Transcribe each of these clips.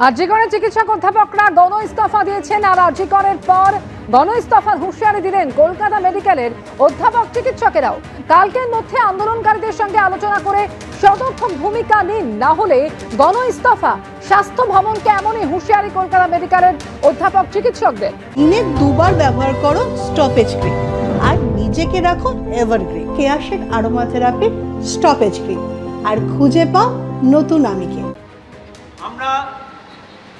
আরজিকরের চিকিৎসক অধ্যাপকরা গণ ইস্তফা দিয়েছেন আর আরজিকরের পর গণ ইস্তফার হুঁশিয়ারি দিলেন কলকাতা মেডিকেলের অধ্যাপক চিকিৎসকেরাও। কালকের মধ্যে আন্দোলনকারীদের সঙ্গে আলোচনা করে সদর্থক ভূমিকা নিন, না হলে গণ ইস্তফা। স্বাস্থ্য ভবনকে এমনই হুঁশিয়ারি কলকাতা মেডিকেলের অধ্যাপক চিকিৎসকদের। দিনে দুবার ব্যবহার করো স্টপেজ ক্রিম আর নিজেকে রাখো evergreen Keya Seth aroma therapy stop age cream আর খুঁজে পাও নতুন আমিকে। আমরা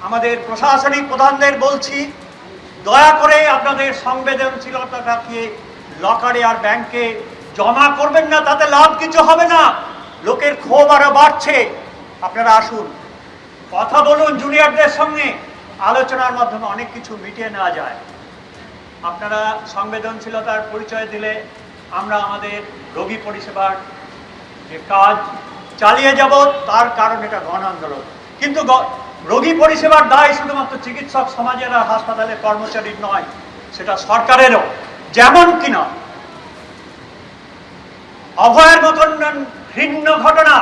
আমাদের প্রশাসনিক প্রধানদের বলছি, দয়া করে আপনাদের সংবেদনশীলতাটাকে লকারে আর ব্যাংকে জমা করবেন না, তাতে লাভ কিছু হবে না। লোকের ক্ষোভ আরো বাড়ছে। আপনারা আসুন, কথা বলুন জুনিয়রদের সঙ্গে, আলোচনার মাধ্যমে অনেক কিছু মিটিয়ে নেওয়া যায়। আপনারা সংবেদনশীলতার পরিচয় দিলে আমরা আমাদের রোগী পরিষেবার যে কাজ চালিয়ে যাব, তার কারণ এটা গণ আন্দোলন। কিন্তু রোগী পরিষেবার দায় শুধুমাত্র চিকিৎসক সমাজের আর হাসপাতালের কর্মচারীর নয়, সেটা সরকারেরও। যেমন কিনা অভয়ের মতন ঘৃণ্য ঘটনা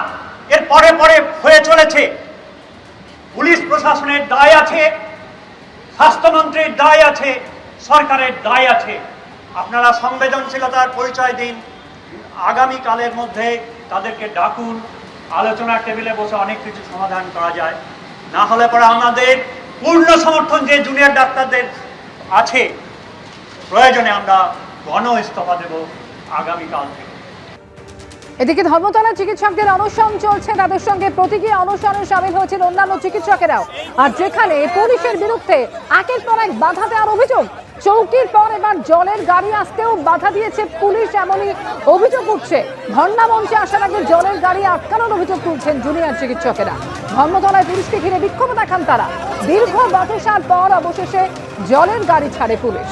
এর পরে পরে হয়ে চলেছে। পুলিশ প্রশাসনের দায় আছে, স্বাস্থ্যমন্ত্রীর দায় আছে, সরকারের দায় আছে। আপনারা সংবেদনশীলতার পরিচয় দিন, আগামীকালের মধ্যে তাদেরকে ডাকুন, আলোচনার টেবিলে বসে অনেক কিছু সমাধান করা যায়। না হলে পরে আমাদের পূর্ণ সমর্থন যে জুনিয়র ডাক্তারদের আছে, প্রয়োজনে আমরা গণ ইস্তফা দেব আগামীকাল থেকে। এদিকে ধর্মতলা চিকিৎসকদের অনশন চলছে, তাদের সঙ্গে প্রতীকী অনশনে সামিল হয়েছেন অন্যান্য চিকিৎসকেরাও। আর যেখানে পুলিশের বিরুদ্ধে একের পর এক বাধা দেওয়ার অভিযোগ, চৌকির পর এবার জলের গাড়ি আসতেও বাধা দিয়েছে পুলিশ, এমনই অভিযোগ উঠছে। ধর্ণা মঞ্চে আসার আগে জলের গাড়ি আটকানোর অভিযোগ তুলছেন জুনিয়র চিকিৎসকেরা। ধর্মতলায় পুলিশকে ঘিরে বিক্ষোভ দেখান তারা। দীর্ঘ বচসার পর অবশেষে জলের গাড়ি ছাড়ে পুলিশ।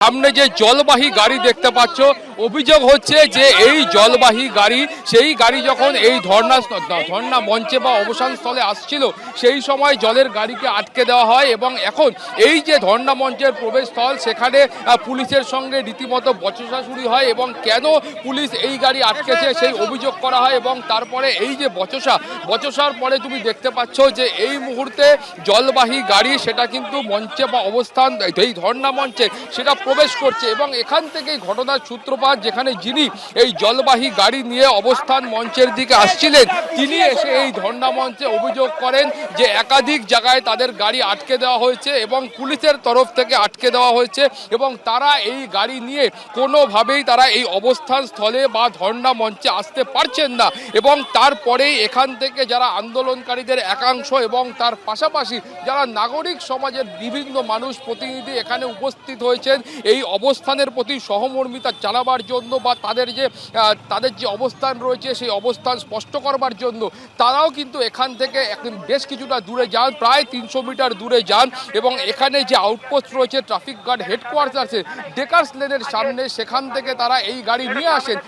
সামনে যে জলবাহী গাড়ি দেখতে পাচ্ছ, অভিযোগ হচ্ছে যে এই জলবাহী গাড়ি, সেই গাড়ি যখন এই ধর্ণা মঞ্চে বা অবসান স্থলে আসছিল, সেই সময় জলের গাড়িকে আটকে দেওয়া হয় এবং এখন এই যে ধর্ণা মঞ্চের প্রবেশস্থল, সেখানে পুলিশের সঙ্গে রীতিমতো বচসা শুরু হয় এবং কেন পুলিশ এই গাড়ি আটকেছে সেই অভিযোগ করা হয়। এবং তারপরে এই যে বচসার পরে তুমি দেখতে পাচ্ছ যে এই মুহূর্তে জলবাহী গাড়ি সেটা কিন্তু মঞ্চে বা অবস্থান এই ধর্ণা মঞ্চে সেটা প্রবেশ করছে এবং এখান থেকেই ঘটনার সূত্রপাত। যেখানে যিনি এই জলবাহী গাড়ি নিয়ে অবস্থান মঞ্চের দিকে আসছিলেন, তিনি এসে এই ধর্ণা মঞ্চে অভিযোগ করেন যে একাধিক জায়গায় তাদের গাড়ি আটকে দেওয়া হয়েছে এবং পুলিশের তরফ থেকে আটকে দেওয়া হয়েছে এবং তারা এই গাড়ি নিয়ে কোনোভাবেই তারা এই অবস্থান স্থলে বা ধর্ণা মঞ্চে আসতে পারছেন না। এবং তারপরেই এখান থেকে যারা আন্দোলনকারীদের একাংশ এবং তার পাশাপাশি যারা নাগরিক সমাজের বিভিন্ন মানুষ প্রতিনিধি এখানে উপস্থিত হয়েছেন এই অবস্থানের প্রতি সহমর্মিতা জানাবার জন্য বা তাদের যে অবস্থান রয়েছে সেই অবস্থান স্পষ্ট করবার জন্য, তারাও কিন্তু এখান থেকে বেশ কিছুটা দূরে যান, প্রায় 300 মিটার দূরে যান এবং এখানে যে আউটপোস্ট রয়েছে ট্রাফিক গার্ড হেডকোয়ার্টার আছে ডেকার্স লেনের সামনে, সেখান থেকে তারা এই গাড়ি নিয়ে আসেন।